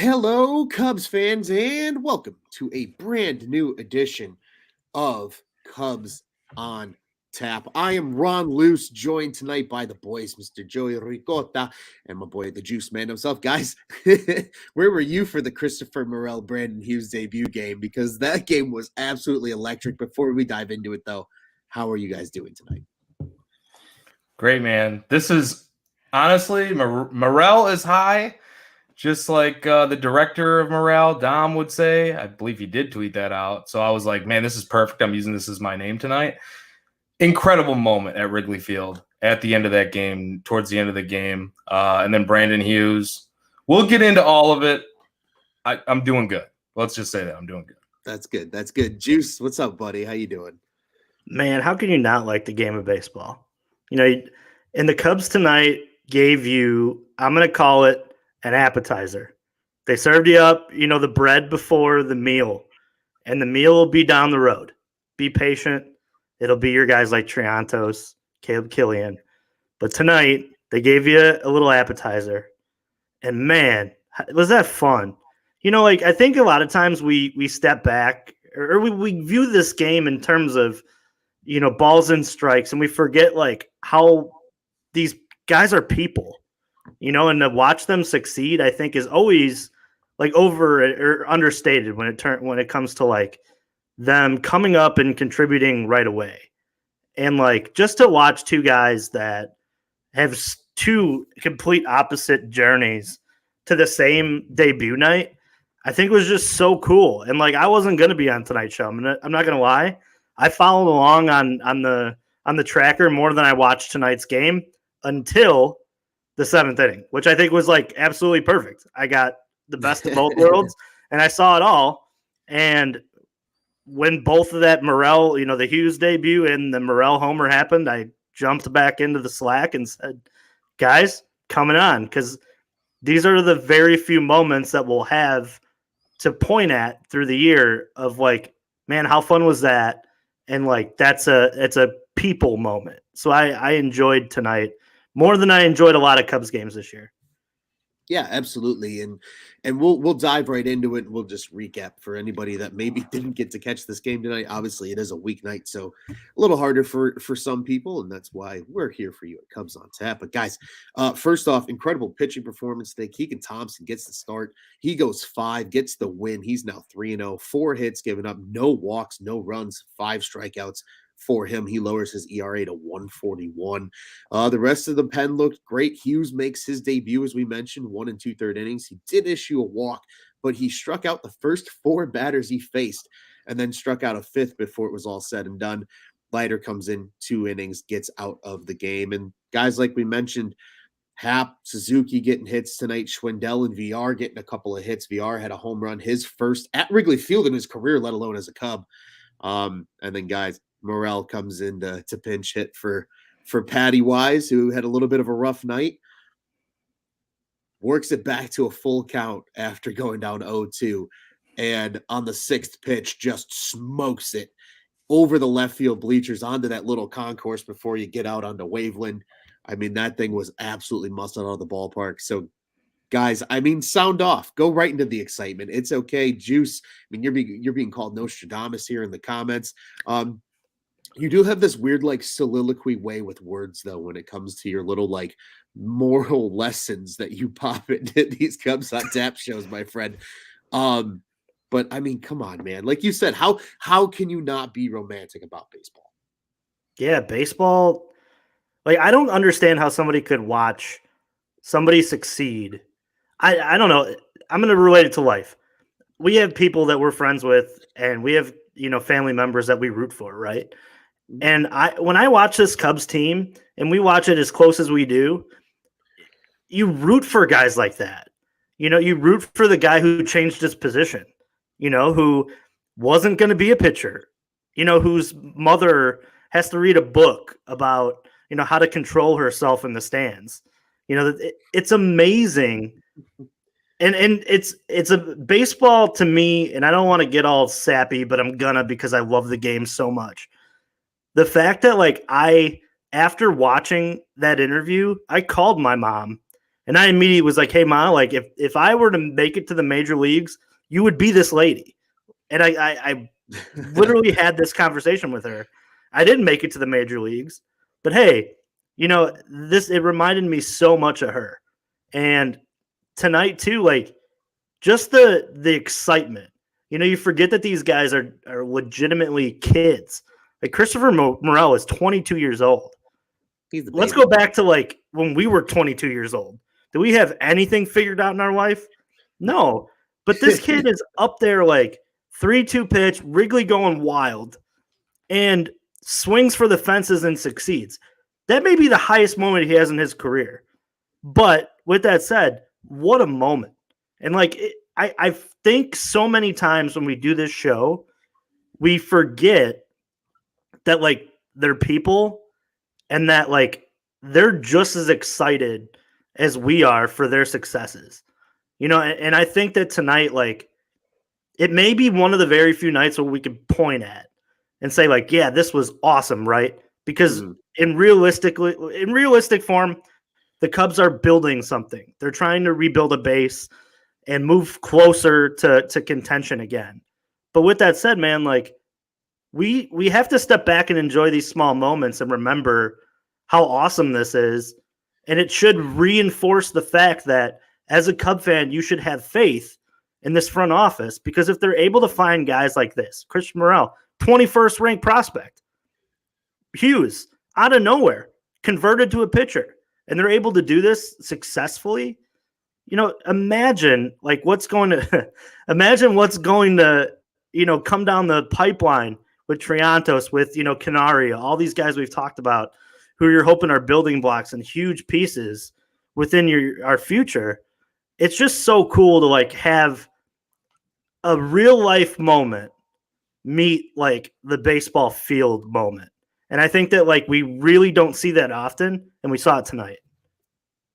Hello, Cubs fans, and welcome to a brand new edition of Cubs on Tap. I am Ron Luce, joined tonight by the boys, Mr. Joey Ricotta, and my boy, the Juice Man himself. Guys, where were you for the Christopher Morel Brandon Hughes debut game? Because that game was absolutely electric. Before we dive into it, though, how are you guys doing tonight? Great, man. This is honestly, morale is high, just like the director of morale, Dom, would say. I believe he did tweet that out. So I was like, man, this is perfect. I'm using this as my name tonight. Incredible moment at Wrigley Field at the end of that game, towards the end of the game. And then Brandon Hughes. We'll get into all of it. I'm doing good. Let's just say that I'm doing good. That's good. That's good. Juice, what's up, buddy? How you doing? Man, how can you not like the game of baseball? You know, and the Cubs tonight gave you, I'm going to call it an appetizer. They served you up, the bread before the meal, and the meal will be down the road. Be patient. It'll be your guys like Triantos, Caleb Killian. But tonight, they gave you a little appetizer. And man, was that fun. I think a lot of times we step back or we view this game in terms of, balls and strikes, and we forget how these guys are people, and to watch them succeed, I think is always over or understated when it comes to them coming up and contributing right away. And just to watch two guys that have two complete opposite journeys to the same debut night, I think was just so cool. And I wasn't going to be on tonight's show. I'm not going to lie. I followed along on the tracker more than I watched tonight's game until the seventh inning, which I think was absolutely perfect. I got the best of both worlds, and I saw it all. And when both of that Morel, the Hughes debut and the Morel homer happened, I jumped back into the Slack and said, guys, coming on, because these are the very few moments that we'll have to point at through the year of man, how fun was that? And it's a people moment. So I enjoyed tonight more than I enjoyed a lot of Cubs games this year. Yeah, absolutely. And we'll dive right into it. We'll just recap for anybody that maybe didn't get to catch this game tonight. Obviously, it is a weeknight, so a little harder for some people, and that's why we're here for you at Cubs on Tap. But guys, first off, incredible pitching performance today. Keegan Thompson gets the start. He goes 5, gets the win. He's now 3-0, 4 hits given up, no walks, no runs, 5 strikeouts. For him, he lowers his ERA to 1.41. The rest of the pen looked great. Hughes makes his debut, as we mentioned, 1 2/3 innings. He did issue a walk, but he struck out the first 4 batters he faced and then struck out a 5th before it was all said and done. Leiter comes in 2 innings, gets out of the game. And guys, like we mentioned, Happ, Suzuki getting hits tonight, Schwindel and VR getting a couple of hits. VR had a home run, his first at Wrigley Field in his career, let alone as a Cub. And then, guys, Morel comes in to pinch hit for Patty Wise, who had a little bit of a rough night. Works it back to a full count after going down 0-2. And on the 6th pitch, just smokes it over the left field bleachers onto that little concourse before you get out onto Waveland. I mean, that thing was absolutely muscled out of the ballpark. So, guys, sound off. Go right into the excitement. It's okay. Juice, you're being called Nostradamus here in the comments. You do have this weird soliloquy way with words, though, when it comes to your little moral lessons that you pop into these Cubs on Tap shows, my friend. But come on, man. Like you said, how can you not be romantic about baseball? Yeah, baseball. I don't understand how somebody could watch somebody succeed. I don't know. I'm going to relate it to life. We have people that we're friends with, and we have family members that we root for, right? And when I watch this Cubs team, and we watch it as close as we do, you root for guys like that. You root for the guy who changed his position, who wasn't going to be a pitcher, whose mother has to read a book about, how to control herself in the stands. It's amazing. And it's a baseball to me, and I don't want to get all sappy, but I'm gonna because I love the game so much. The fact that after watching that interview, I called my mom And I immediately was like, hey, Ma, like if I were to make it to the major leagues, you would be this lady. And I literally had this conversation with her. I didn't make it to the major leagues, but hey, it reminded me so much of her. And tonight too, like just the excitement. You forget that these guys are legitimately kids. Like Christopher Morel is 22 years old. Let's go back to like when we were 22 years old. Do we have anything figured out in our life? No. But this kid is up there like 3-2 pitch, Wrigley going wild, and swings for the fences and succeeds. That may be the highest moment he has in his career. But with that said, what a moment. And like I think so many times when we do this show, we forget that like they're people and that like they're just as excited as we are for their successes. And I think that tonight, like, it may be one of the very few nights where we could point at and say, like, yeah, this was awesome, right? Because in realistic form, the Cubs are building something. They're trying to rebuild a base and move closer to contention again. But with that said, man, like, we have to step back and enjoy these small moments and remember how awesome this is. And it should reinforce the fact that as a Cub fan, you should have faith in this front office, because if they're able to find guys like this, Christian Morel, 21st ranked prospect, Hughes, out of nowhere, converted to a pitcher, and they're able to do this successfully, imagine like what's going to come down the pipeline with Triantos, with, Canaria, all these guys we've talked about who you're hoping are building blocks and huge pieces within our future. It's just so cool to like have a real life moment meet like the baseball field moment. And I think that like we really don't see that often, and we saw it tonight.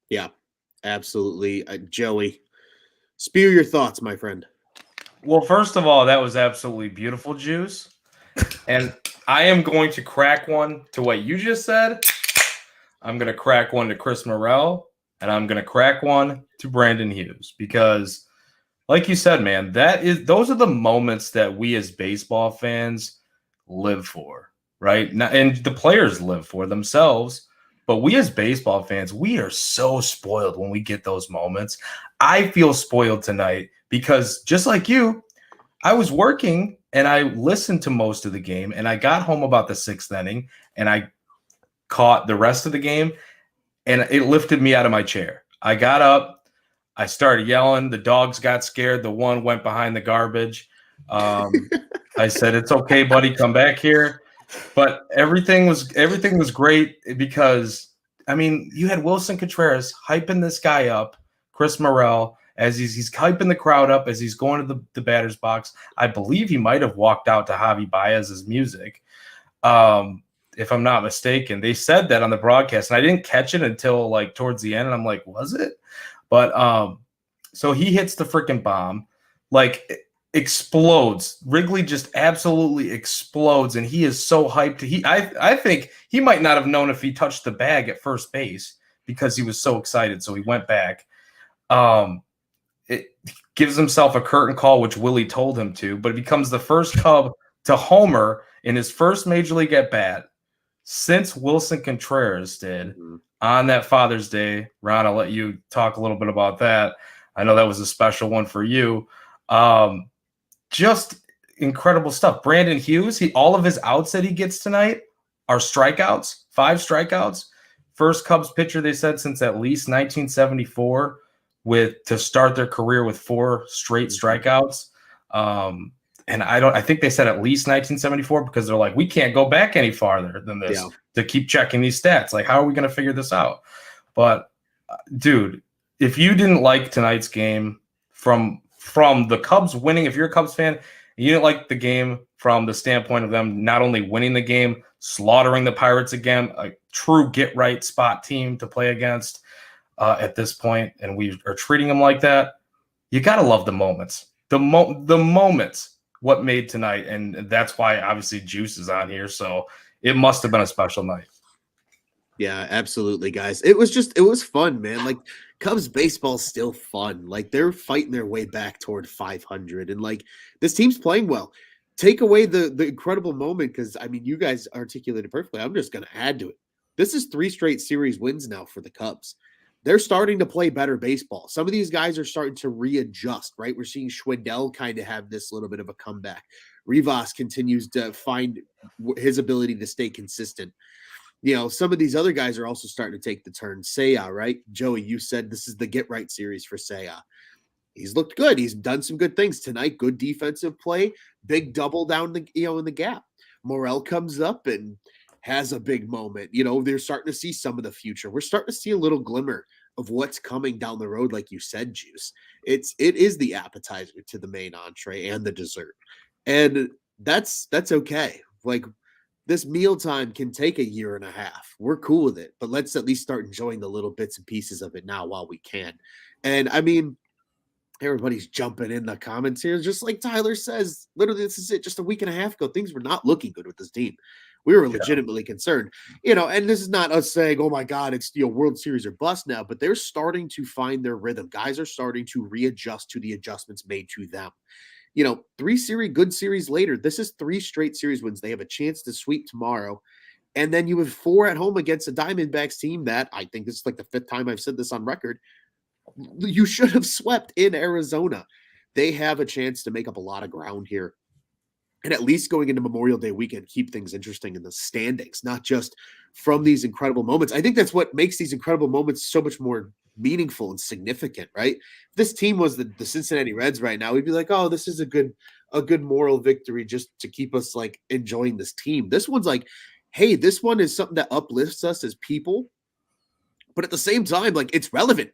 Yeah, absolutely. Joey, spew your thoughts, my friend. Well, first of all, that was absolutely beautiful, Juice. And I am going to crack one to what you just said. I'm going to crack one to Chris Morel, and I'm going to crack one to Brandon Hughes, because like you said, man, those are the moments that we as baseball fans live for, right? And the players live for themselves, but we as baseball fans, we are so spoiled when we get those moments. I feel spoiled tonight because just like you, I was working and I listened to most of the game, and I got home about the 6th inning and I caught the rest of the game, and it lifted me out of my chair. I got up, I started yelling. The dogs got scared. The one went behind the garbage. I said, "It's okay, buddy. Come back here." But everything was great because, I mean, you had Wilson Contreras hyping this guy up, Chris Morel, as he's hyping the crowd up as he's going to the batter's box. I believe he might have walked out to Javi Baez's music, if I'm not mistaken. They said that on the broadcast, and I didn't catch it until like towards the end, and I'm like, was it? But so he hits the freaking bomb, like explodes. Wrigley just absolutely explodes, and he is so hyped. I think he might not have known if he touched the bag at first base because he was so excited. So he went back. It gives himself a curtain call, which Willie told him to, but it becomes the first Cub to homer in his first major league at bat since Wilson Contreras did on that Father's Day. Ron, I'll let you talk a little bit about that. I know that was a special one for you. Just incredible stuff. Brandon Hughes, all of his outs that he gets tonight are strikeouts, 5 strikeouts. First Cubs pitcher, they said, since at least 1974 to start their career with 4 straight strikeouts. And I think they said at least 1974 because they're like, we can't go back any farther than this to keep checking these stats. Like, how are we going to figure this out? But dude, if you didn't like tonight's game from the Cubs winning, if you're a Cubs fan, you didn't like the game from the standpoint of them not only winning the game, slaughtering the Pirates again, a true get-right spot team to play against at this point, and we are treating them like that, you got to love the moments. The moments what made tonight, and that's why obviously Juice is on here, so it must have been a special night. Yeah, absolutely, guys. It was fun, man. Like, Cubs baseball's still fun. Like they're fighting their way back toward 500, and like this team's playing well. Take away the incredible moment because I mean you guys articulated perfectly. I'm just going to add to it. This is 3 straight series wins now for the Cubs. They're starting to play better baseball. Some of these guys are starting to readjust, right? We're seeing Schwindel kind of have this little bit of a comeback. Rivas continues to find his ability to stay consistent. Some of these other guys are also starting to take the turn. Seiya, right? Joey, you said this is the get right series for Seiya. He's looked good. He's done some good things tonight. Good defensive play, big double down the in the gap. Morel comes up and has a big moment. They're starting to see some of the future. We're starting to see a little glimmer of what's coming down the road, like you said, Juice. It is the appetizer to the main entree and the dessert. And that's okay. Like this mealtime can take 1.5 years. We're cool with it, but let's at least start enjoying the little bits and pieces of it now while we can. And I mean, everybody's jumping in the comments here. Just like Tyler says, literally, this is it. Just 1.5 weeks ago, things were not looking good with this team. We were legitimately concerned, and this is not us saying, oh my God, it's World Series or bust now, but they're starting to find their rhythm. Guys are starting to readjust to the adjustments made to them. 3 good series later, this is 3 straight series wins. They have a chance to sweep tomorrow. And then you have 4 at home against a Diamondbacks team that I think this is like the 5th time I've said this on record. You should have swept in Arizona. They have a chance to make up a lot of ground here. And at least going into Memorial Day weekend, keep things interesting in the standings, not just from these incredible moments. I think that's what makes these incredible moments so much more meaningful and significant, right? If this team was the Cincinnati Reds right now, we'd be like, oh, this is a good moral victory just to keep us like enjoying this team. This one's like, hey, this one is something that uplifts us as people, but at the same time, like it's relevant.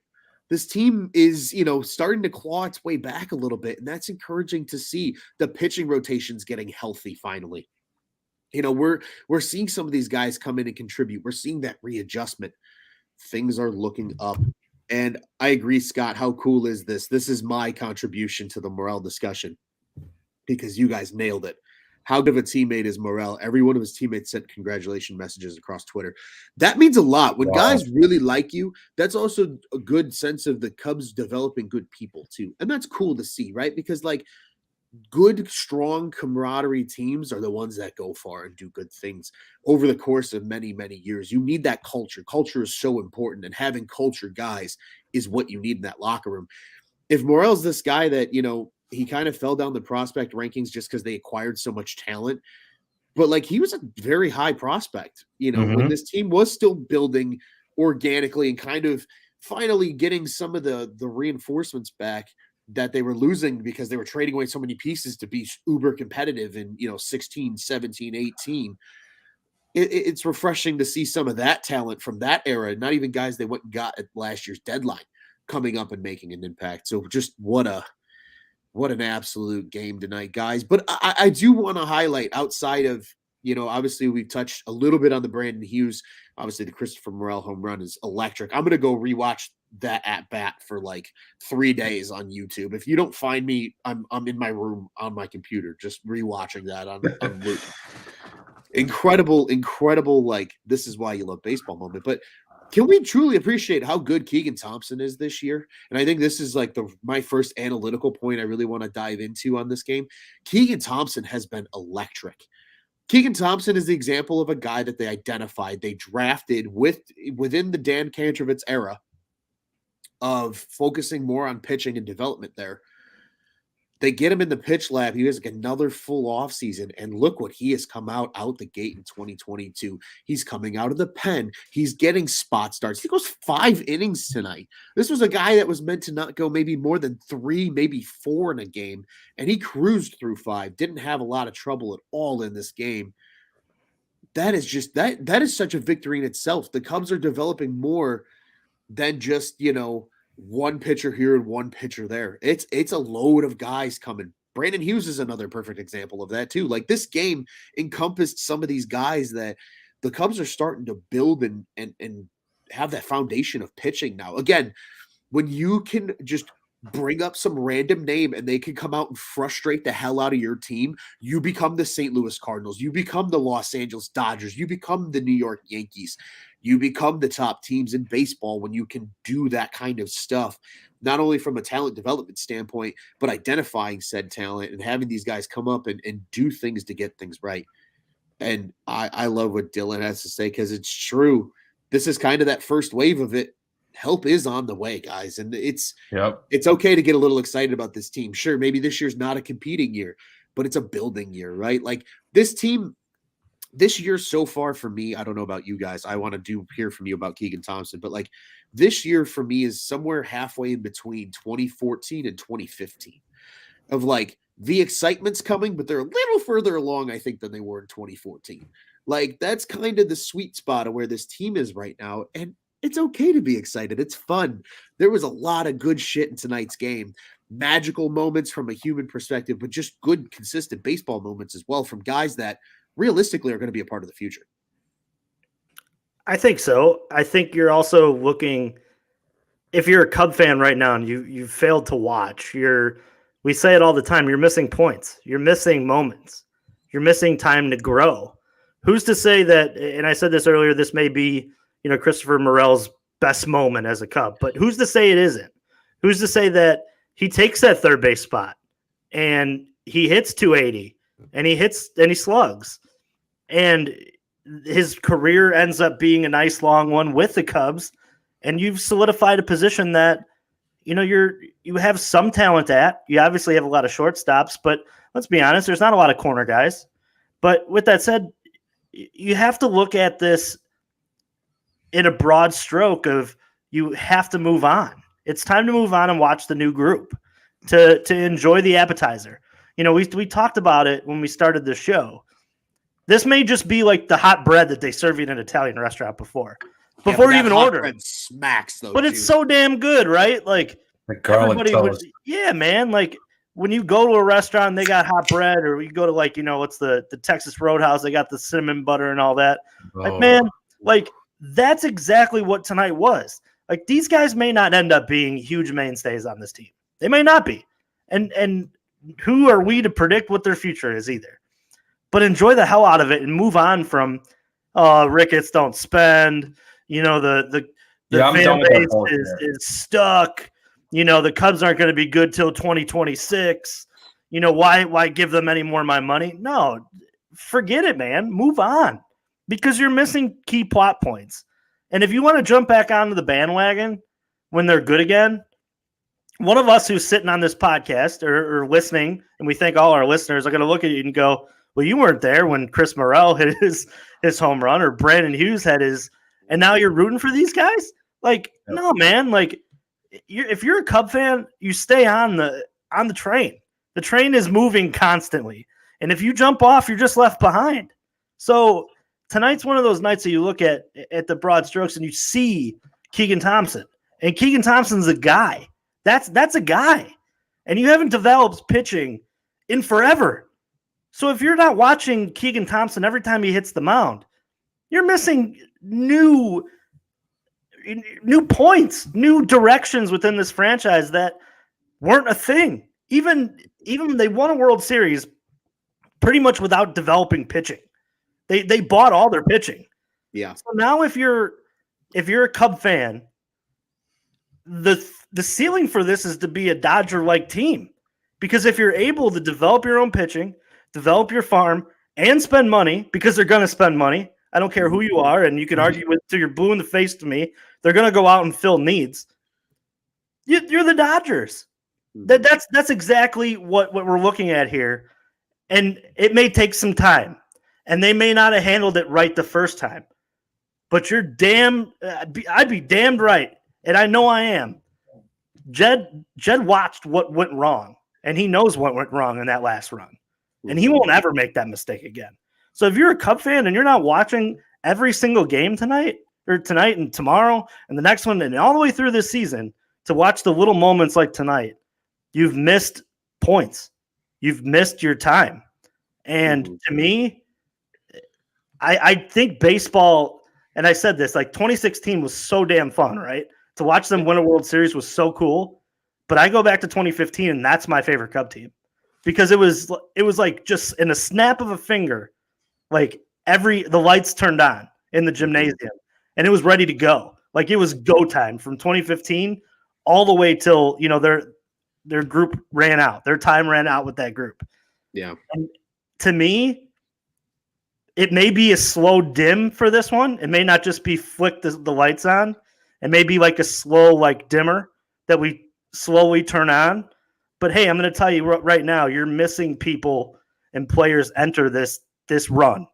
This team is, starting to claw its way back a little bit, and that's encouraging to see. The pitching rotations getting healthy finally. We're seeing some of these guys come in and contribute. We're seeing that readjustment. Things are looking up. And I agree, Scott. How cool is this? This is my contribution to the Morel discussion because you guys nailed it. How good of a teammate is Morel? Every one of his teammates sent congratulation messages across Twitter. That means a lot. When guys really like you, that's also a good sense of the Cubs developing good people too. And that's cool to see, right? Because like good, strong camaraderie teams are the ones that go far and do good things over the course of many, many years. You need that culture. Culture is so important, and having culture guys is what you need in that locker room. If Morel's this guy that, he kind of fell down the prospect rankings just because they acquired so much talent. But like he was a very high prospect, when this team was still building organically and kind of finally getting some of the reinforcements back that they were losing because they were trading away so many pieces to be uber competitive in, 16, 17, 18. It's refreshing to see some of that talent from that era, not even guys they went and got at last year's deadline coming up and making an impact. So just what an absolute game tonight, guys. But I do want to highlight outside of, obviously we've touched a little bit on the Brandon Hughes. Obviously the Christopher Morel home run is electric. I'm going to go rewatch that at bat for like 3 days on YouTube. If you don't find me, I'm in my room on my computer, just rewatching that on loop. Incredible, like this is why you love baseball moment. But can we truly appreciate how good Keegan Thompson is this year? And I think this is like my first analytical point I really want to dive into on this game. Keegan Thompson has been electric. Keegan Thompson is the example of a guy that they identified, they drafted within the Dan Kantrovitz era of focusing more on pitching and development there. They get him in the pitch lab. He has like another full off season, and look what he has come out the gate in 2022. He's coming out of the pen. He's getting spot starts. He goes 5 innings tonight. This was a guy that was meant to not go maybe more than 3, maybe 4 in a game, and he cruised through 5. Didn't have a lot of trouble at all in this game. That is just that is such a victory in itself. The Cubs are developing more than just, one pitcher here and one pitcher there. It's a load of guys coming. Brandon Hughes is another perfect example of that too. Like this game encompassed some of these guys that the Cubs are starting to build and have that foundation of pitching now. Again, when you can just bring up some random name and they can come out and frustrate the hell out of your team, you become the St. Louis Cardinals, you become the Los Angeles Dodgers, you become the New York Yankees. You become the top teams in baseball when you can do that kind of stuff, not only from a talent development standpoint, but identifying said talent and having these guys come up and do things to get things right. And I love what Dylan has to say because it's true. This is kind of that first wave of it. Help is on the way, guys. And it's okay to get a little excited about this team. Sure, maybe this year's not a competing year, but it's a building year, right? Like this team, this year so far for me, I don't know about you guys. I want to hear from you about Keegan Thompson, but like this year for me is somewhere halfway in between 2014 and 2015 of like the excitement's coming, but they're a little further along, I think, than they were in 2014. Like that's kind of the sweet spot of where this team is right now. And it's okay to be excited. It's fun. There was a lot of good shit in tonight's game. Magical moments from a human perspective, but just good, consistent baseball moments as well from guys that realistically are going to be a part of the future. I think so. I think you're also looking, if you're a Cub fan right now and you failed to watch, we say it all the time, you're missing points. You're missing moments. You're missing time to grow. Who's to say that, and I said this earlier, this may be, Christopher Morel's best moment as a Cub, but who's to say it isn't? Who's to say that he takes that third base spot and he hits 280 and he slugs and his career ends up being a nice long one with the Cubs, and you've solidified a position that you have some talent at. You obviously have a lot of shortstops, but let's be honest, there's not a lot of corner guys. But with that said, you have to look at this in a broad stroke of you have to move on. It's time to move on and watch the new group to enjoy the appetizer. We talked about it when we started the show. This may just be like the hot bread that they serve you in an Italian restaurant before you even order it. Smacks though, but it's so damn good, right? Like garlic toast. Yeah, man. Like when you go to a restaurant and they got hot bread, or you go to what's the Texas Roadhouse, they got the cinnamon butter and all that. Like, man, like that's exactly what tonight was. Like these guys may not end up being huge mainstays on this team. They may not be. And who are we to predict what their future is either? But enjoy the hell out of it and move on from Ricketts don't spend. The fan base is stuck. The Cubs aren't going to be good till 2026. Why give them any more of my money? No, forget it, man. Move on because you're missing key plot points. And if you want to jump back onto the bandwagon when they're good again, one of us who's sitting on this podcast or listening, and we think all our listeners are going to look at you and go, well, you weren't there when Chris Morel hit his home run or Brandon Hughes had his, and now you're rooting for these guys? Like, no, man. Like, if you're a Cub fan, you stay on the train. The train is moving constantly. And if you jump off, you're just left behind. So tonight's one of those nights that you look at the broad strokes and you see Keegan Thompson. And Keegan Thompson's a guy. That's a guy. And you haven't developed pitching in forever. So if you're not watching Keegan Thompson every time he hits the mound, you're missing new points, new directions within this franchise that weren't a thing. Even they won a World Series pretty much without developing pitching. They bought all their pitching. Yeah. So now if you're a Cub fan, the ceiling for this is to be a Dodger-like team. Because if you're able to develop your own pitching, develop your farm, and spend money, because they're going to spend money. I don't care who you are, and you can argue with till you're blue in the face to me. They're going to go out and fill needs. You're the Dodgers. That's exactly what we're looking at here. And it may take some time, and they may not have handled it right the first time. But I'd be damned right, and I know I am. Jed watched what went wrong, and he knows what went wrong in that last run. And he won't ever make that mistake again. So if you're a Cub fan and you're not watching every single game tonight and tomorrow and the next one and all the way through this season to watch the little moments like tonight, you've missed points. You've missed your time. And to me, I think baseball, and I said this, like 2016 was so damn fun, right? To watch them win a World Series was so cool. But I go back to 2015 and that's my favorite Cub team. Because it was like just in a snap of a finger, like the lights turned on in the gymnasium, and it was ready to go. Like it was go time from 2015 all the way till their group ran out. Their time ran out with that group. Yeah. And to me, it may be a slow dim for this one. It may not just be flick the lights on. It may be like a slow like dimmer that we slowly turn on. But hey, I'm going to tell you right now, you're missing people and players enter this run.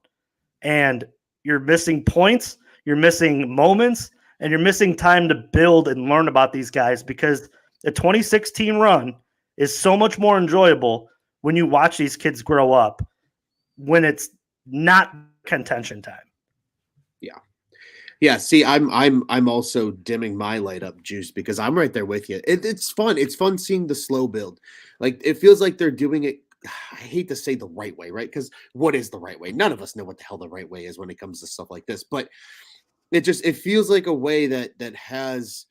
And you're missing points, you're missing moments, and you're missing time to build and learn about these guys, because the 2016 run is so much more enjoyable when you watch these kids grow up when it's not contention time. Yeah, see, I'm also dimming my light up, Juice, because I'm right there with you. It's fun. It's fun seeing the slow build. Like it feels like they're doing it. I hate to say the right way, right? Because what is the right way? None of us know what the hell the right way is when it comes to stuff like this. But it feels like a way that has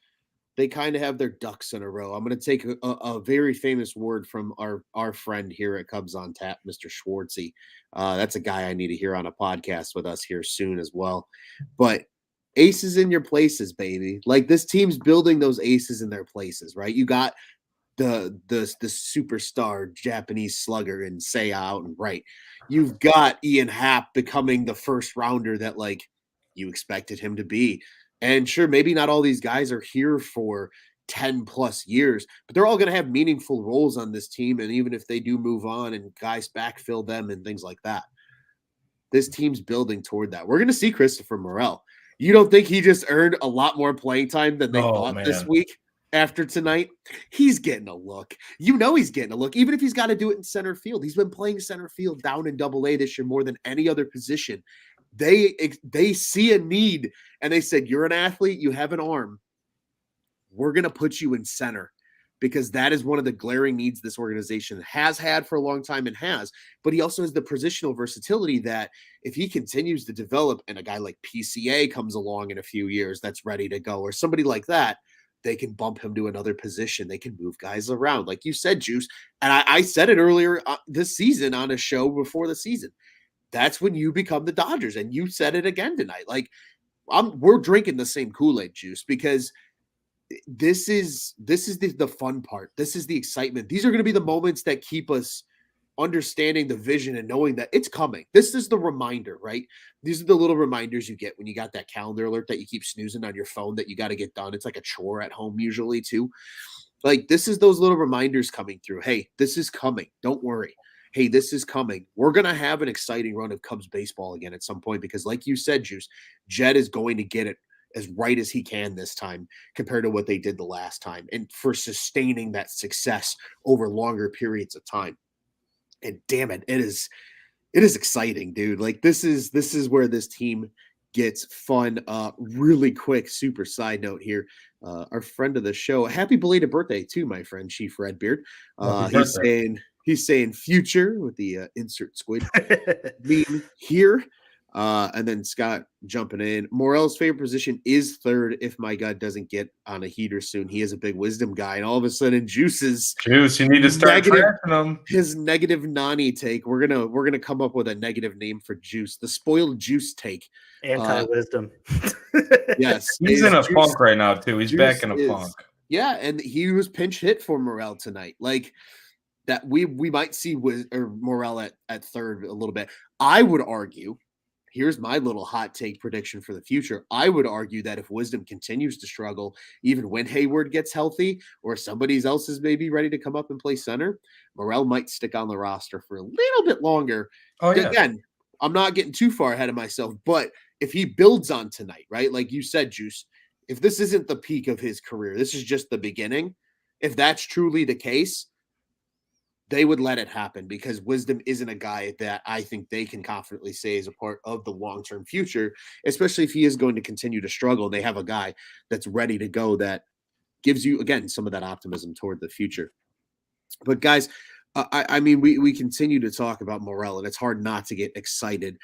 they kind of have their ducks in a row. I'm going to take a very famous word from our friend here at Cubs on Tap, Mr. Schwartzy. That's a guy I need to hear on a podcast with us here soon as well. But aces in your places, baby. Like this team's building those aces in their places, right? You got the superstar Japanese slugger and Seiya out and right. You've got Ian Happ becoming the first rounder that like you expected him to be. And sure, maybe not all these guys are here for 10 plus years, but they're all going to have meaningful roles on this team. And even if they do move on and guys backfill them and things like that, this team's building toward that. We're going to see Christopher Morel. You don't think he just earned a lot more playing time than they thought this week after tonight? He's getting a look. You know he's getting a look, even if he's got to do it in center field. He's been playing center field down in Double-A this year more than any other position. They see a need, and they said, you're an athlete, you have an arm. We're going to put you in center because that is one of the glaring needs this organization has had for a long time and has. But he also has the positional versatility that if he continues to develop and a guy like PCA comes along in a few years that's ready to go, or somebody like that, they can bump him to another position. They can move guys around. Like you said, Juice, and I said it earlier this season on a show before the season. That's when you become the Dodgers, and you said it again tonight. Like we're drinking the same Kool-Aid, Juice, because this is the fun part. This is the excitement. These are going to be the moments that keep us understanding the vision and knowing that it's coming. This is the reminder, right? These are the little reminders you get when you got that calendar alert that you keep snoozing on your phone that you got to get done. It's like a chore at home usually too. Like this is those little reminders coming through. Hey, this is coming. Don't worry. Hey, this is coming. We're going to have an exciting run of Cubs baseball again at some point because like you said, Juice, Jed is going to get it as right as he can this time compared to what they did the last time, and for sustaining that success over longer periods of time. And damn it, it is exciting, dude. Like this is where this team gets fun. Really quick, super side note here. Our friend of the show, happy belated birthday to my friend Chief Redbeard. He's saying future with the insert squid meme here. And then Scott jumping in. Morel's favorite position is third if my gut doesn't get on a heater soon. He is a big wisdom guy. And all of a sudden, Juice, you need to start tracking him. His negative Nani take. We're gonna come up with a negative name for Juice. The spoiled Juice take. Anti-wisdom. Yes. He's in a funk right now, too. He's back in a funk. Yeah, and he was pinch hit for Morel tonight. Like that we might see Morel at third a little bit. I would argue. Here's my little hot take prediction for the future. I would argue that if Wisdom continues to struggle, even when Hayward gets healthy or somebody else is maybe ready to come up and play center, Morel might stick on the roster for a little bit longer. Oh, yeah. Again, I'm not getting too far ahead of myself, but if he builds on tonight, right? Like you said, Juice, if this isn't the peak of his career, this is just the beginning. If that's truly the case, they would let it happen because Wisdom isn't a guy that I think they can confidently say is a part of the long-term future, especially if he is going to continue to struggle. They have a guy that's ready to go that gives you, again, some of that optimism toward the future. But guys, I mean, we continue to talk about Morel, and it's hard not to get excited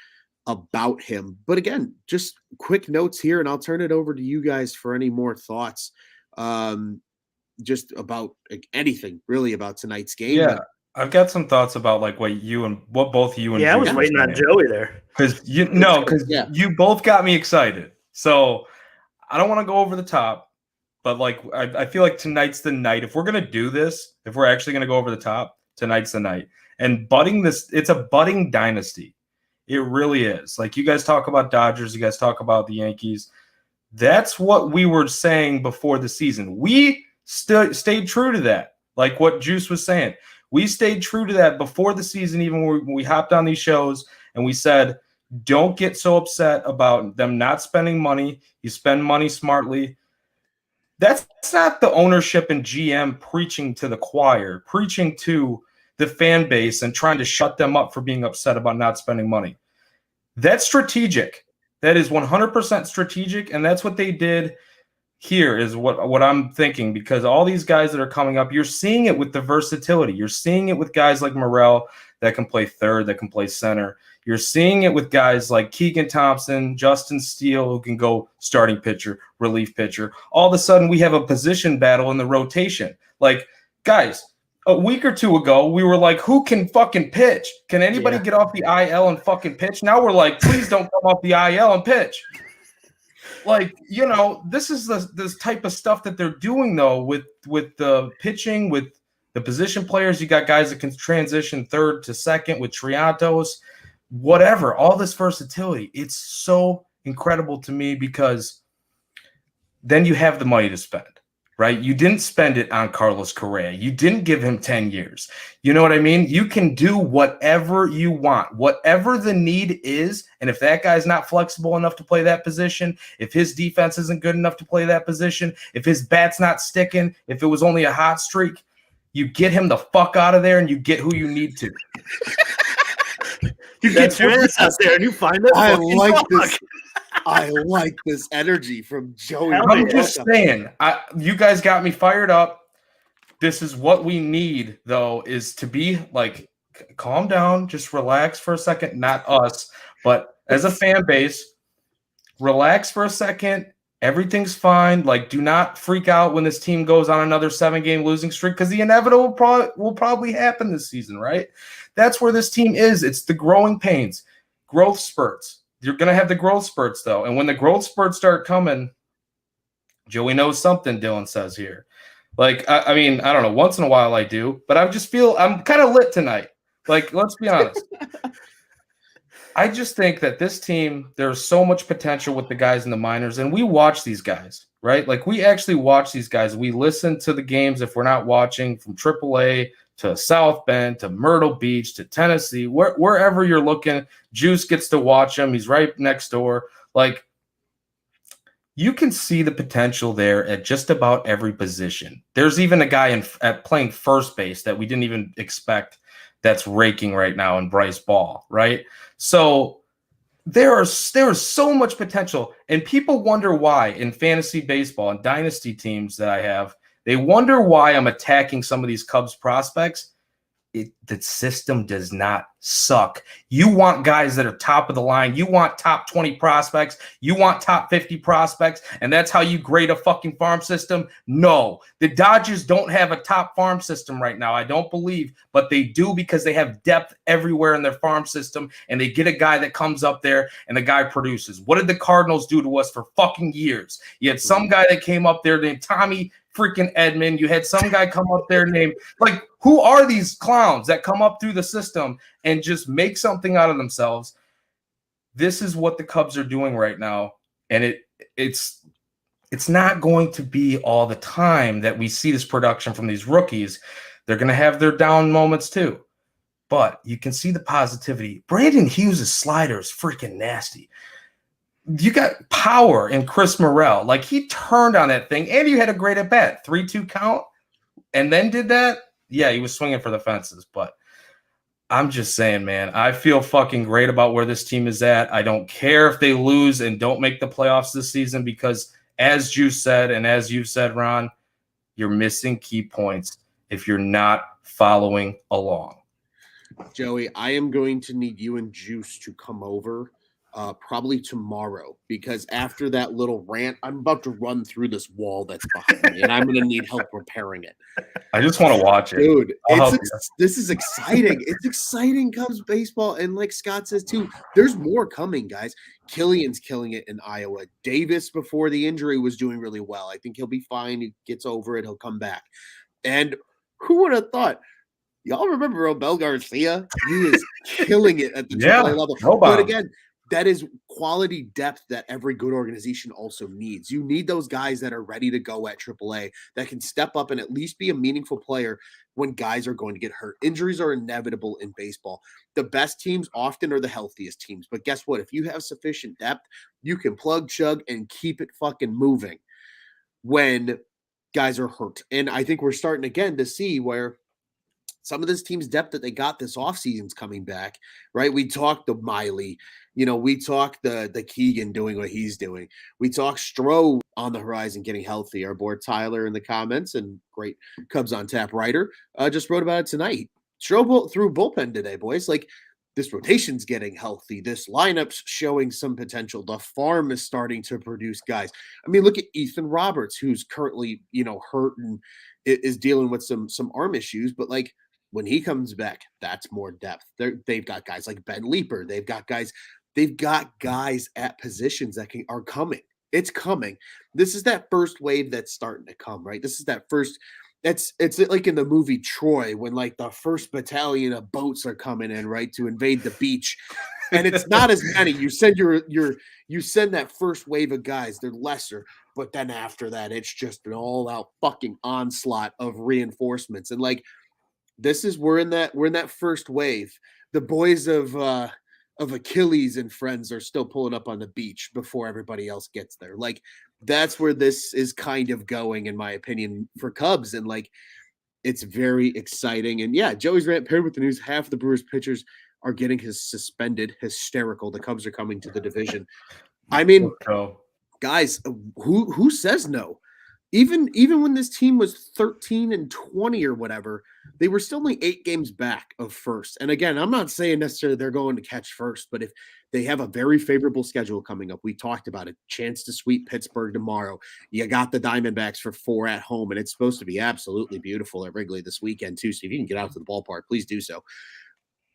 about him. But again, just quick notes here, and I'll turn it over to you guys for any more thoughts. Just about anything really about tonight's game. Yeah, I've got some thoughts about like what both you and I was waiting on Joey there because you both got me excited. So I don't want to go over the top, but like I feel like tonight's the night. If we're gonna do this, if we're actually gonna go over the top, tonight's the night. And it's a budding dynasty. It really is. Like you guys talk about Dodgers, you guys talk about the Yankees. That's what we were saying before the season. We stayed true to that. Like what Juice was saying. We stayed true to that before the season, even when we hopped on these shows and we said, don't get so upset about them not spending money. You spend money smartly. That's not the ownership and GM preaching to the choir, preaching to the fan base and trying to shut them up for being upset about not spending money. That's strategic. That is 100% strategic, and that's what they did here is what I'm thinking, because all these guys that are coming up, you're seeing it with the versatility. You're seeing it with guys like Morel that can play third, that can play center. You're seeing it with guys like Keegan Thompson, Justin Steele, who can go starting pitcher, relief pitcher. All of a sudden, we have a position battle in the rotation. Like, guys, a week or two ago, we were like, who can fucking pitch? Can anybody get off the IL and fucking pitch? Now we're like, please don't come off the IL and pitch. Like, you know, this is this type of stuff that they're doing, though, with the pitching, with the position players. You got guys that can transition third to second with Triantos, whatever, all this versatility. It's so incredible to me because then you have the money to spend, right? You didn't spend it on Carlos Correa. You didn't give him 10 years. You know what I mean? You can do whatever you want, whatever the need is. And if that guy's not flexible enough to play that position, if his defense isn't good enough to play that position, if his bat's not sticking, if it was only a hot streak, you get him the fuck out of there and you get who you need to. You get your ass out there and you find that. I like this. I like this energy from Joey. I'm just saying, you guys got me fired up. This is what we need, though, is to be like, calm down, just relax for a second. Not us, but as a fan base, relax for a second. Everything's fine. Like, do not freak out when this team goes on another 7-game losing streak, because the inevitable will probably happen this season, right? That's where this team is. It's the growing pains, growth spurts. You're going to have the growth spurts, though. And when the growth spurts start coming, Joey knows something, Dylan says here. Like, I mean, I don't know. Once in a while I do. But I just feel I'm kind of lit tonight. Like, let's be honest. I just think that this team, there's so much potential with the guys in the minors. And we watch these guys, right? Like, we actually watch these guys. We listen to the games if we're not watching, from AAA to South Bend to Myrtle Beach to Tennessee, wherever you're looking. Juice gets to watch them. He's right next door. Like, you can see the potential there at just about every position. There's even a guy at playing first base that we didn't even expect that's raking right now in Bryce Ball, right? So there's so much potential, and people wonder why in fantasy baseball and dynasty teams that I have, they wonder why I'm attacking some of these Cubs prospects. The system does not suck. You want guys that are top of the line. You want top 20 prospects. You want top 50 prospects. And that's how you grade a fucking farm system? No. The Dodgers don't have a top farm system right now, I don't believe. But they do, because they have depth everywhere in their farm system. And they get a guy that comes up there and the guy produces. What did the Cardinals do to us for fucking years? You had some guy that came up there named Tommy freaking Edman. You had some guy come up there named, like, who are these clowns that come up through the system and just make something out of themselves? This is what the Cubs are doing right now. And it's not going to be all the time that we see this production from these rookies. They're going to have their down moments too. But you can see the positivity. Brandon Hughes' slider is freaking nasty. You got power in Chris Morel. Like, he turned on that thing, and you had a great at bat, 3-2 count, and then did that. Yeah, he was swinging for the fences, but I'm just saying, man, I feel fucking great about where this team is at. I don't care if they lose and don't make the playoffs this season, because as Juice said, and as you've said, Ron, you're missing key points if you're not following along. Joey, I am going to need you and Juice to come over probably tomorrow, because after that little rant, I'm about to run through this wall that's behind me, and I'm going to need help repairing it. I just want to watch it. Dude, I'll help you. this is exciting. It's exciting Cubs baseball. And like Scott says too, there's more coming, guys. Killian's killing it in Iowa. Davis, before the injury, was doing really well. I think he'll be fine. He gets over it. He'll come back. And who would have thought? Y'all remember Robel Garcia? He is killing it at the AAA level. But again, that is quality depth that every good organization also needs. You need those guys that are ready to go at AAA, that can step up and at least be a meaningful player when guys are going to get hurt. Injuries are inevitable in baseball. The best teams often are the healthiest teams. But guess what? If you have sufficient depth, you can plug, chug, and keep it fucking moving when guys are hurt. And I think we're starting again to see where some of this team's depth that they got this offseason is coming back, right? We talked the Miley, we talked the Keegan doing what he's doing. We talked Stroh on the horizon getting healthy. Our boy Tyler in the comments, and great Cubs on Tap writer, just wrote about it tonight. Stroh threw bullpen today, boys. Like, this rotation's getting healthy. This lineup's showing some potential. The farm is starting to produce guys. I mean, look at Ethan Roberts, who's currently, hurt and is dealing with some arm issues, but like, when he comes back, that's more depth. They've got guys like Ben Leeper. They've got guys at positions that are coming. It's coming. This is that first wave that's starting to come, right? This is that first. It's like in the movie Troy, when like the first battalion of boats are coming in, right, to invade the beach, and it's not as many. You send you send that first wave of guys. They're lesser, but then after that, it's just an all-out fucking onslaught of reinforcements, and like. We're in that first wave. The boys of Achilles and friends are still pulling up on the beach before everybody else gets there. Like, that's where this is kind of going, in my opinion, for Cubs. And like, it's very exciting. And yeah, Joey's rant paired with the news. Half of the Brewers pitchers are getting suspended. Hysterical. The Cubs are coming to the division. I mean, guys, who says no? Even when this team was 13-20 or whatever, they were still only 8 games back of first. And again, I'm not saying necessarily they're going to catch first, but if they have a very favorable schedule coming up, we talked about it, chance to sweep Pittsburgh tomorrow. You got the Diamondbacks for 4 at home, and it's supposed to be absolutely beautiful at Wrigley this weekend too. So if you can get out to the ballpark, please do so.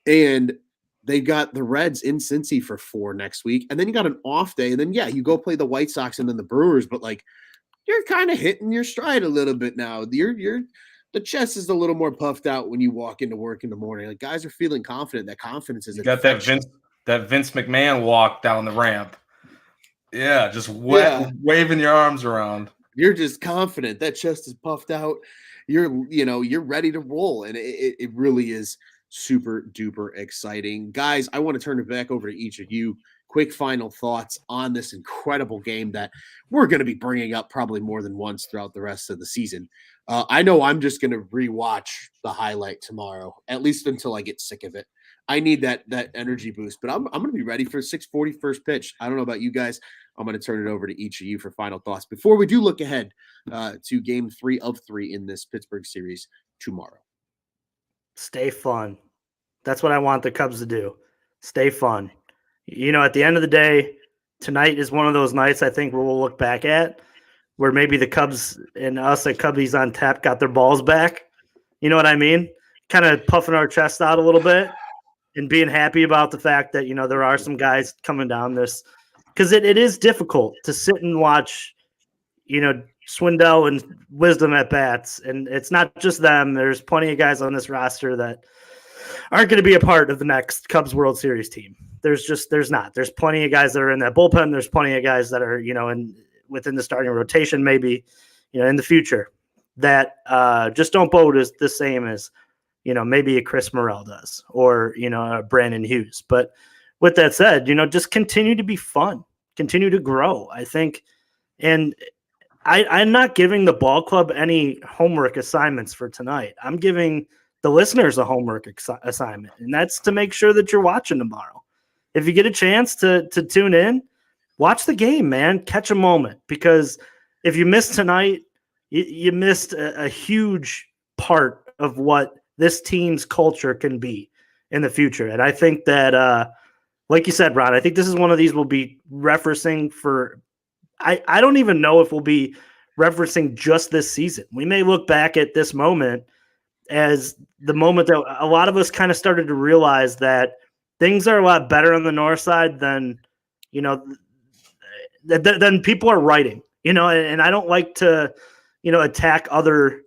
And they got the Reds in Cincy for 4 next week, and then you got an off day, and then you go play the White Sox and then the Brewers, but like, you're kind of hitting your stride a little bit now. The chest is a little more puffed out when you walk into work in the morning. Like, guys are feeling confident. That confidence is got that Vince McMahon walk down the ramp. Yeah, just waving your arms around. You're just confident. That chest is puffed out. You're ready to roll, and it really is super duper exciting, guys. I want to turn it back over to each of you. Quick final thoughts on this incredible game that we're going to be bringing up probably more than once throughout the rest of the season. I know I'm just going to rewatch the highlight tomorrow, at least until I get sick of it. I need that energy boost, but I'm going to be ready for 6:40 first pitch. I don't know about you guys. I'm going to turn it over to each of you for final thoughts before we do look ahead to game 3 of 3 in this Pittsburgh series tomorrow. Stay fun. That's what I want the Cubs to do. Stay fun. At the end of the day, tonight is one of those nights I think we'll look back at where maybe the Cubs and us at Cubbies on Tap got their balls back. You know what I mean? Kind of puffing our chest out a little bit and being happy about the fact that, there are some guys coming down this. Because it is difficult to sit and watch, Swindell and Wisdom at bats. And it's not just them. There's plenty of guys on this roster that aren't going to be a part of the next Cubs World Series team. There's not. There's plenty of guys that are in that bullpen. There's plenty of guys that are, within the starting rotation, maybe, in the future that just don't vote as the same as, maybe a Chris Morel does or, a Brandon Hughes. But with that said, just continue to be fun, continue to grow, I think. And I'm not giving the ball club any homework assignments for tonight. I'm giving the listeners a homework assignment, and that's to make sure that you're watching tomorrow. If you get a chance to tune in, watch the game, man. Catch a moment, because if you missed tonight, you missed a huge part of what this team's culture can be in the future. And I think that like you said, Ron, I think this is one of these we'll be referencing for. I don't even know if we'll be referencing just this season. We may look back at this moment as the moment that a lot of us kind of started to realize that things are a lot better on the north side than, than people are writing, and I don't like to, attack other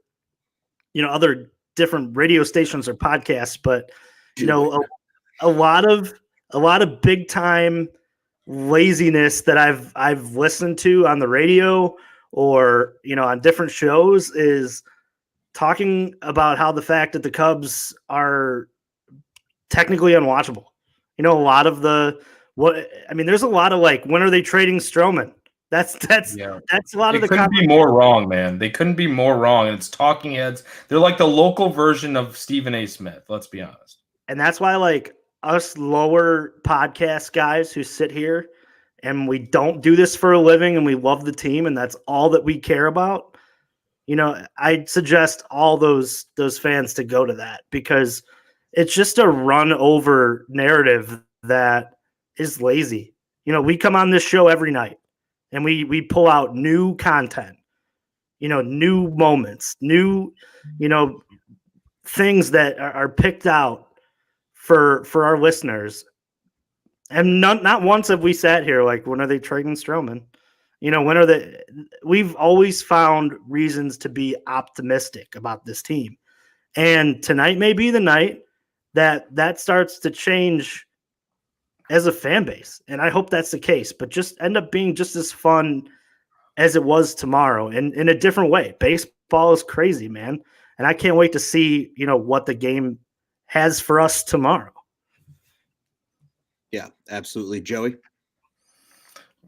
different radio stations or podcasts, but, a lot of big time laziness that I've listened to on the radio or, on different shows is talking about how the fact that the Cubs are technically unwatchable. A lot of there's a lot of like, when are they trading Stroman? That's a lot of the. They couldn't be more wrong, man. They couldn't be more wrong. And it's talking heads. They're like the local version of Stephen A. Smith. Let's be honest. And that's why, like, us lower podcast guys who sit here and we don't do this for a living and we love the team and that's all that we care about. I'd suggest all those fans to go to that because it's just a run over narrative that is lazy. We come on this show every night and we pull out new content, new moments, new, things that are picked out for our listeners. And not once have we sat here like, when are they trading Stroman? We've always found reasons to be optimistic about this team. And tonight may be the night that starts to change as a fan base. And I hope that's the case, but just end up being just as fun as it was tomorrow and in a different way. Baseball is crazy, man. And I can't wait to see, what the game has for us tomorrow. Yeah, absolutely. Joey?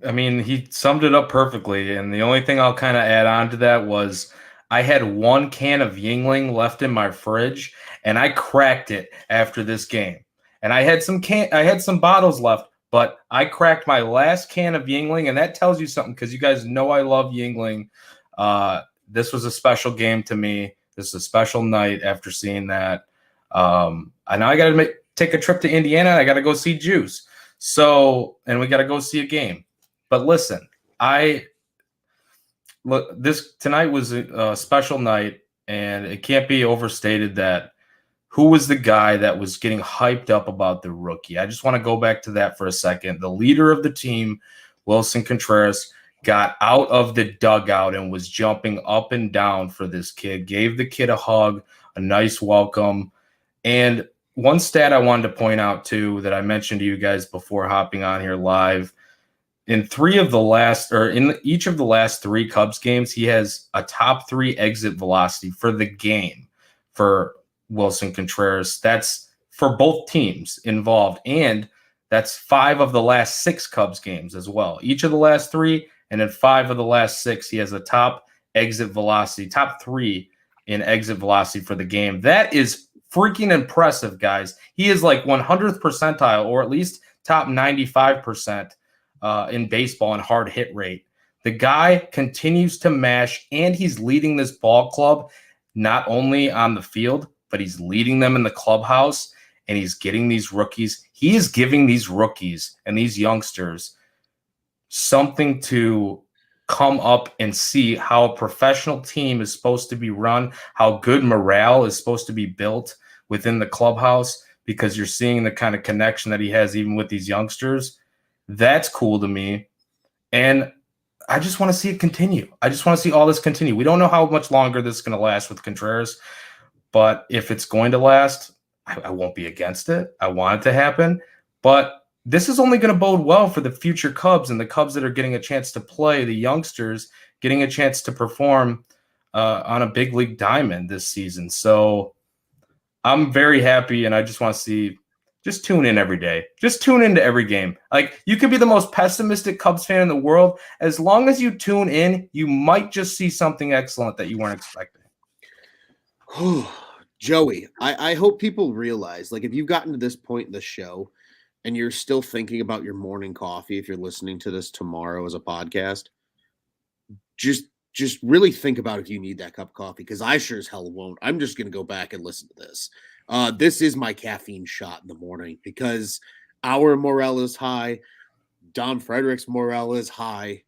I mean, he summed it up perfectly. And the only thing I'll kind of add on to that was I had one can of Yingling left in my fridge, and I cracked it after this game. And I had some bottles left, but I cracked my last can of Yingling, and that tells you something because you guys know I love Yingling. This was a special game to me. This is a special night after seeing that. And now I got to take a trip to Indiana. And I got to go see Juice. And we got to go see a game. But listen, this tonight was a special night, and it can't be overstated that who was the guy that was getting hyped up about the rookie. I just want to go back to that for a second. The leader of the team, Wilson Contreras, got out of the dugout and was jumping up and down for this kid, gave the kid a hug, a nice welcome. And one stat I wanted to point out, too, that I mentioned to you guys before hopping on here live, in each of the last 3 Cubs games, he has a top 3 exit velocity for the game for Wilson Contreras. That's for both teams involved, and that's 5 of the last 6 Cubs games as well. Each of the last 3, and in 5 of the last 6, he has a top exit velocity, top 3 in exit velocity for the game. That is freaking impressive, guys. He is like 100th percentile, or at least top 95% in baseball in hard hit rate. The guy continues to mash, and he's leading this ball club not only on the field, but he's leading them in the clubhouse, and he's getting these rookies. He is giving these rookies and these youngsters something to come up and see how a professional team is supposed to be run, how good morale is supposed to be built within the clubhouse, because you're seeing the kind of connection that he has even with these youngsters. That's cool to me. And I just want to see it continue. I just want to see all this continue. We don't know how much longer this is going to last with Contreras, but if it's going to last, I won't be against it. I want it to happen, but this is only going to bode well for the future Cubs and the Cubs that are getting a chance to play, the youngsters getting a chance to perform on a big league diamond this season. So I'm very happy, and I just want to see, just tune in every day. Just tune into every game. Like, you could be the most pessimistic Cubs fan in the world. As long as you tune in, you might just see something excellent that you weren't expecting. Joey, I hope people realize, like, if you've gotten to this point in the show and you're still thinking about your morning coffee, if you're listening to this tomorrow as a podcast, just really think about if you need that cup of coffee, because I sure as hell won't. I'm just going to go back and listen to this. This is my caffeine shot in the morning, because Our morale is high. Don Frederick's morale is high.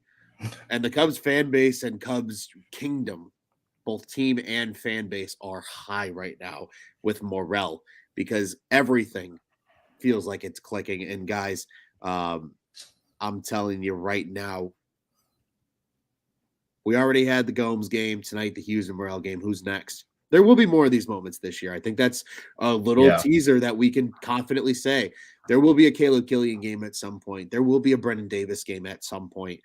And the Cubs fan base and Cubs kingdom, both team and fan base, are high right now with morale because everything feels like it's clicking. And guys, I'm telling you right now, we already had the Gomes game tonight, the Hughes and Morel game. Who's next? There will be more of these moments this year. I think that's a little teaser that we can confidently say. There will be a Caleb Killian game at some point. There will be a Brennan Davis game at some point.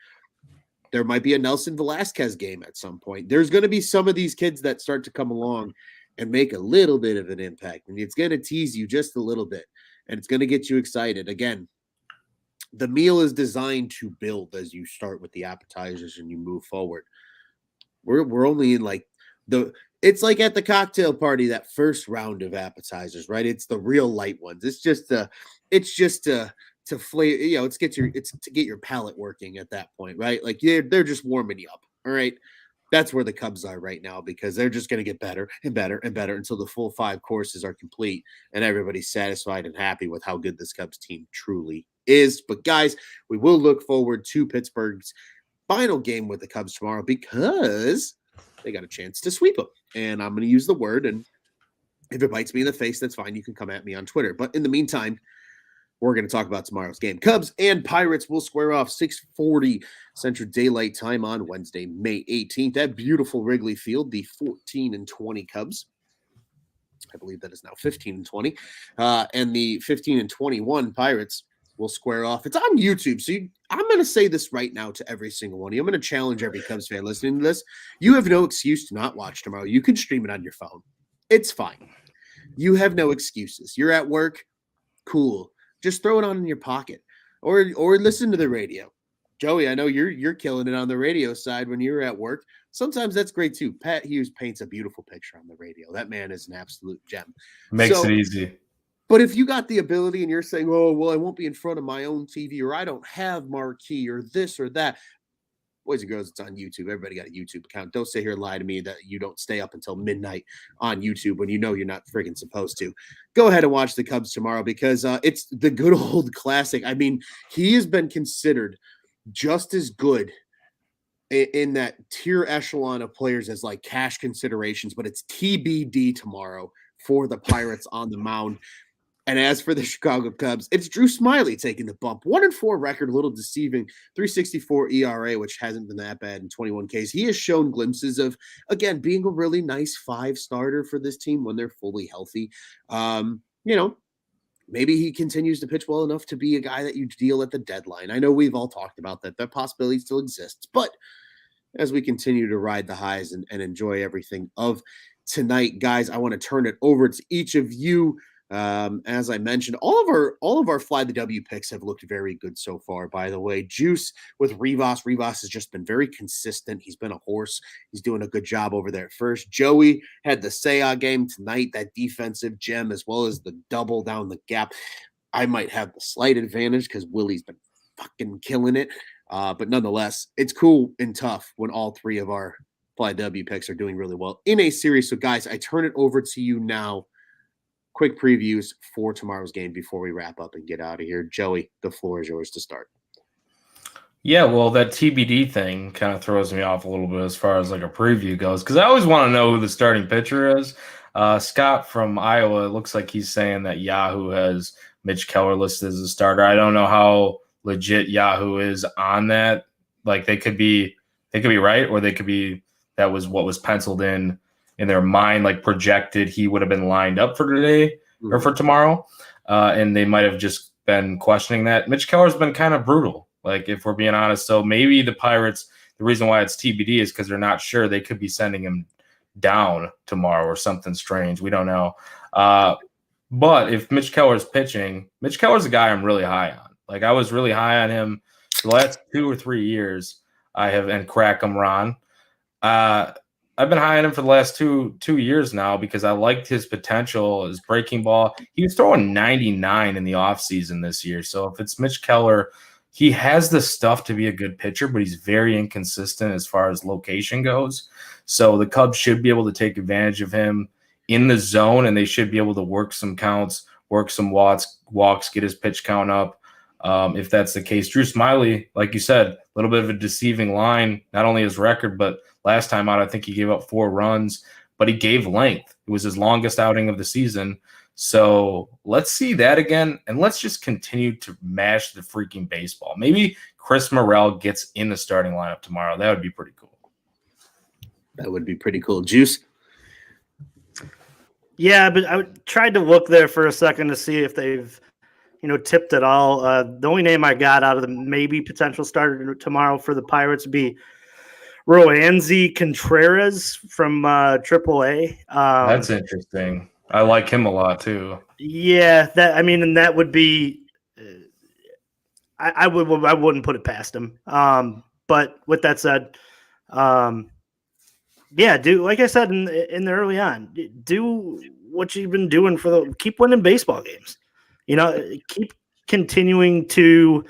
There might be a Nelson Velasquez game at some point. There's going to be some of these kids that start to come along and make a little bit of an impact. And it's going to tease you just a little bit. And it's going to get you excited. Again, the meal is designed to build as you start with the appetizers and you move forward. We're only in like it's like at the cocktail party, that first round of appetizers, right? It's the real light ones. It's just to flavor, it's to get your palate working at that point, right? Like they're just warming you up. All right. That's where the Cubs are right now because they're just going to get better and better and better until the full 5 courses are complete and everybody's satisfied and happy with how good this Cubs team truly is. But guys, we will look forward to Pittsburgh's final game with the Cubs tomorrow because they got a chance to sweep them. And I'm going to use the word, and if it bites me in the face, that's fine. You can come at me on Twitter. But in the meantime, we're going to talk about tomorrow's game. Cubs and Pirates will square off 6:40 Central Daylight Time on Wednesday, May 18th at beautiful Wrigley Field. The 14-20 Cubs, I believe that is now 15-20, and the 15-21 Pirates will square off. It's on YouTube, so I'm going to say this right now to every single one of you. I'm going to challenge every Cubs fan listening to this. You have no excuse to not watch tomorrow. You can stream it on your phone. It's fine. You have no excuses. You're at work. Cool. Just throw it on in your pocket or listen to the radio. Joey, I know you're killing it on the radio side when you're at work. Sometimes that's great too. Pat Hughes paints a beautiful picture on the radio. That man is an absolute gem. Makes it easy. But if you got the ability and you're saying, oh, well, I won't be in front of my own TV or I don't have marquee or this or that. Boys and girls, it's on YouTube. Everybody got a YouTube account. Don't sit here and lie to me that you don't stay up until midnight on YouTube when you know you're not friggin' supposed to. Go ahead and watch the Cubs tomorrow because it's the good old classic. I mean, he has been considered just as good in that tier echelon of players as like cash considerations, but it's TBD tomorrow for the Pirates on the mound. And as for the Chicago Cubs, it's Drew Smyly taking the bump. 1-4 record, a little deceiving. 3.64 ERA, which hasn't been that bad in 21 Ks. He has shown glimpses of, again, being a really nice 5 starter for this team when they're fully healthy. Maybe he continues to pitch well enough to be a guy that you deal at the deadline. I know we've all talked about that. That possibility still exists. But as we continue to ride the highs and enjoy everything of tonight, guys, I want to turn it over to each of you. As I mentioned, all of our Fly the W picks have looked very good so far, by the way. Juice with Rivas. Rivas has just been very consistent. He's been a horse. He's doing a good job over there at first. Joey had the Seiya game tonight, that defensive gem, as well as the double down the gap. I might have the slight advantage because Willie's been fucking killing it. But nonetheless, it's cool and tough when all 3 of our Fly W picks are doing really well in a series. So, guys, I turn it over to you now. Quick previews for tomorrow's game before we wrap up and get out of here. Joey, the floor is yours to start. Yeah, well, that TBD thing kind of throws me off a little bit as far as like a preview goes because I always want to know who the starting pitcher is. Scott from Iowa, it looks like he's saying that Yahoo has Mitch Keller listed as a starter. I don't know how legit Yahoo is on that. Like they could be right, or they could be that was what was penciled in their mind, like projected he would have been lined up for today or for tomorrow. And they might have just been questioning that. Mitch Keller's been kind of brutal, like if we're being honest. So maybe the Pirates, the reason why it's TBD is because they're not sure. They could be sending him down tomorrow or something strange. We don't know. But if Mitch Keller's pitching, Mitch Keller's a guy I'm really high on. Like I was really high on him the last 2 or 3 years. And crack him, Ron. I've been high on him for the last two years now because I liked his potential, his breaking ball. He was throwing 99 in the offseason this year. So if it's Mitch Keller, he has the stuff to be a good pitcher, but he's very inconsistent as far as location goes. So the Cubs should be able to take advantage of him in the zone, and they should be able to work some counts work some walks, get his pitch count up. If that's the case, Drew Smyly, like you said, a little bit of a deceiving line, not only his record, but last time out, I think he gave up 4 runs, but he gave length. It was his longest outing of the season. So let's see that again, and let's just continue to mash the freaking baseball. Maybe Chris Morel gets in the starting lineup tomorrow. That would be pretty cool. That would be pretty cool. Juice? Yeah, but I tried to look there for a second to see if they've, tipped at all. The only name I got out of the maybe potential starter tomorrow for the Pirates would be Roansy Contreras from AAA. That's interesting. I like him a lot too. Yeah, and that would be. I wouldn't put it past him. But with that said, yeah, like I said in the early on, do what you've been doing keep winning baseball games. Keep continuing to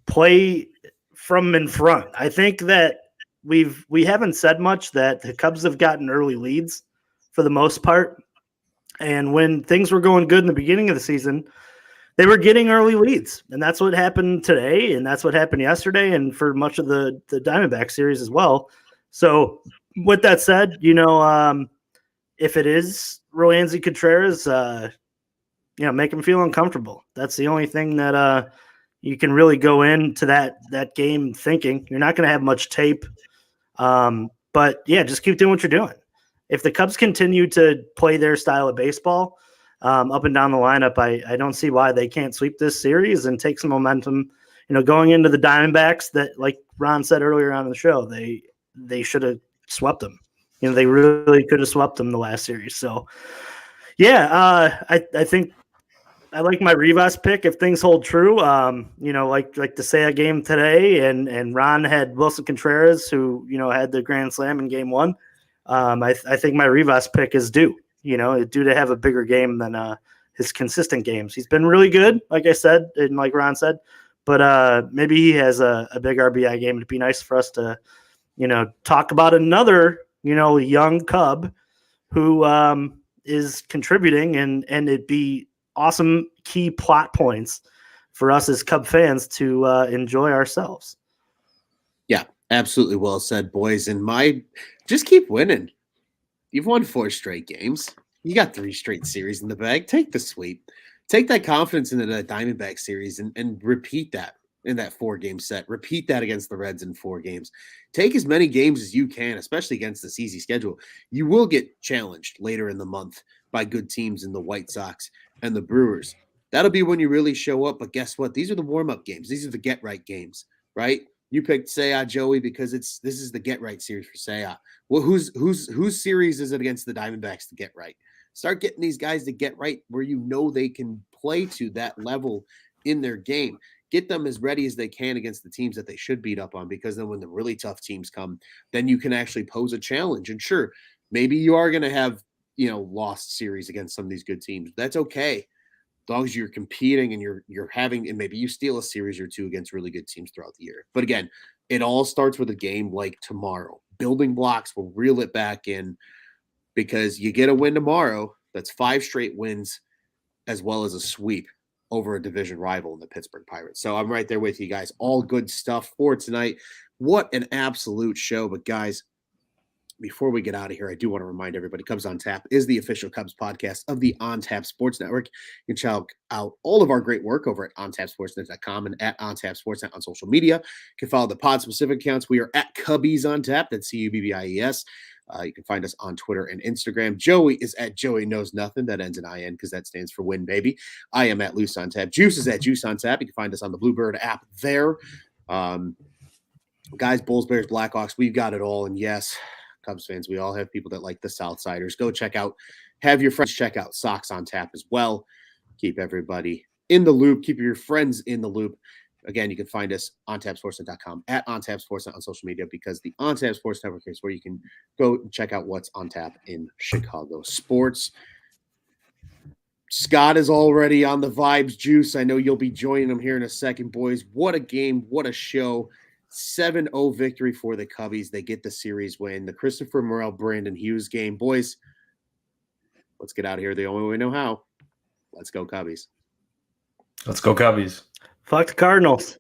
play from in front. I think that we haven't said much that the Cubs have gotten early leads for the most part. And when things were going good in the beginning of the season, they were getting early leads. And that's what happened today. And that's what happened yesterday. And for much of the Diamondback series as well. So with that said, if it is Roansy Contreras, make him feel uncomfortable. That's the only thing that you can really go into that game thinking. You're not going to have much tape. But yeah, just keep doing what you're doing. If the Cubs continue to play their style of baseball up and down the lineup, I don't see why they can't sweep this series and take some momentum. Going into the Diamondbacks, that, like Ron said earlier on in the show, they should have swept them. They really could have swept them the last series. So yeah, I think I like my Rivas pick if things hold true. Like the Seiya game today, and Ron had Wilson Contreras, who had the grand slam in game 1. I think my Rivas pick is due to have a bigger game than his consistent games. He's been really good, like I said, and like Ron said, but maybe he has a big RBI game. It'd be nice for us to, talk about another, young Cub who is contributing, and it'd be awesome key plot points for us as Cub fans to enjoy ourselves. Yeah, absolutely well said, boys. And just keep winning. You've won 4 straight games. You got 3 straight series in the bag. Take the sweep. Take that confidence into the Diamondback series and repeat that in that 4-game set. Repeat that against the Reds in 4 games. Take as many games as you can, especially against this easy schedule. You will get challenged later in the month by good teams in the White Sox and the Brewers. That'll be when you really show up. But guess what? These are the warm-up games. These are the get-right games, right? You picked Seiya, Joey, because this is the get-right series for Seiya. Well, whose series is it against the Diamondbacks to get right? Start getting these guys to get right where they can play to that level in their game. Get them as ready as they can against the teams that they should beat up on, because then when the really tough teams come, then you can actually pose a challenge. And sure, maybe you are going to have, lost series against some of these good teams. That's okay. As long as you're competing and you're having, and maybe you steal a series or 2 against really good teams throughout the year. But again, it all starts with a game like tomorrow. Building blocks will reel it back in, because you get a win tomorrow. That's 5 straight wins, as well as a sweep over a division rival in the Pittsburgh Pirates. So I'm right there with you guys. All good stuff for tonight. What an absolute show. But guys, before we get out of here, I do want to remind everybody, Cubs on Tap is the official Cubs podcast of the On Tap Sports Network. You can check out all of our great work over at ontapsportsnet.com and at ontapsportsnet on social media. You can follow the pod-specific accounts. We are at Cubbies on Tap. That's CUBBIES. You can find us on Twitter and Instagram. Joey is at Joey Knows Nothing. That ends in IN because that stands for win, baby. I am at Luce on Tap. Juice is at Juice on Tap. You can find us on the Bluebird app there. Guys, Bulls, Bears, Blackhawks, we've got it all. And yes, Cubs fans, we all have people that like the Southsiders. Go have your friends check out Sox on Tap as well. Keep everybody in the loop. Keep your friends in the loop. Again, you can find us on TapSportsNet.com, at OnTapSportsNet on social media, because the On Tap Sports Network is where you can go and check out what's on tap in Chicago sports. Scott is already on the vibes, Juice. I know you'll be joining him here in a second, boys. What a game. What a show. 7-0 victory for the Cubbies. They get the series win. The Christopher Morel, Brandon Hughes game. Boys, let's get out of here the only way we know how. Let's go Cubbies. Let's go Cubbies. Fuck the Cardinals.